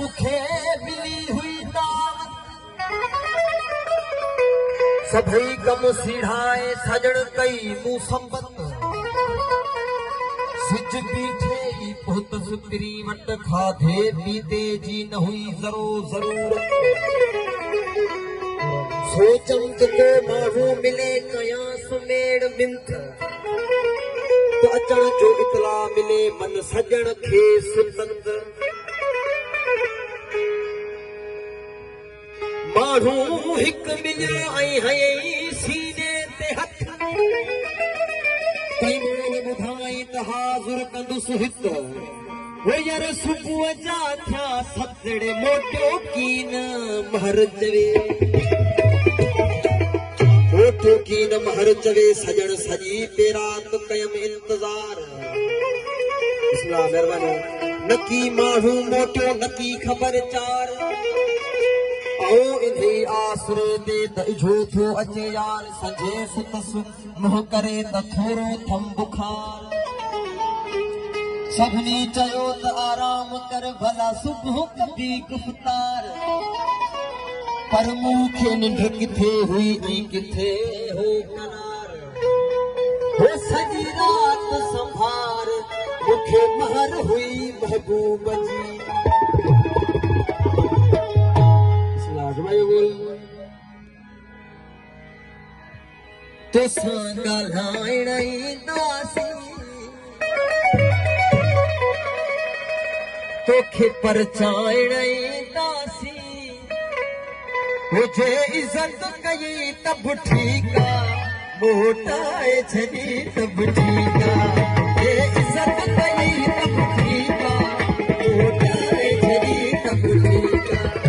मुखे मिली हुई दावत सभई कम सिढ़ाए सजण कई मूं संबत सिज बीठे ई पहुतस पिरी वट खाधे पीते जी न हुई जरूरत सोचम को माण्हू मिले कया सुमेड़ मिंथ तो अचण जो इतला मिले मन सजण खे सुनंद माण्हू हिक मिलियो ऐं हयई सीने ते हथ ॿुधाई त हाज़ुर कंदुसि हित वो यार सुबुह जा थिया सतड़े मोटियो कीन महर चवे मोटियो कीन महर चवे सजण सजी पेरात कयम इंतजार महिरबानी नकी माण्हू मोटियो नकी ख़बर चार आओ इन्हे आसरे दे त इझो थियो अचे यार संजे सुतस मुंह करे त थोरो थम बुखार सभिनी चयो त आराम कर भला सुबुह कभी गुफ्तार पर मूंखे निंढ किथे हुई ऐं किथे हो करार हो सॼी रात संभार मूंखे महर हुई महबूब जी तोसां ॻाल्हाइण ईंदासीं तोखे परचाइण ईंदासीं हुजे इज़त कई त बि ठीकु आहे मोटाए छॾी त बि ठीकु आहे इज़त कई त बि ठीकु आहे मोटाए छॾी त बि ठीकु आहे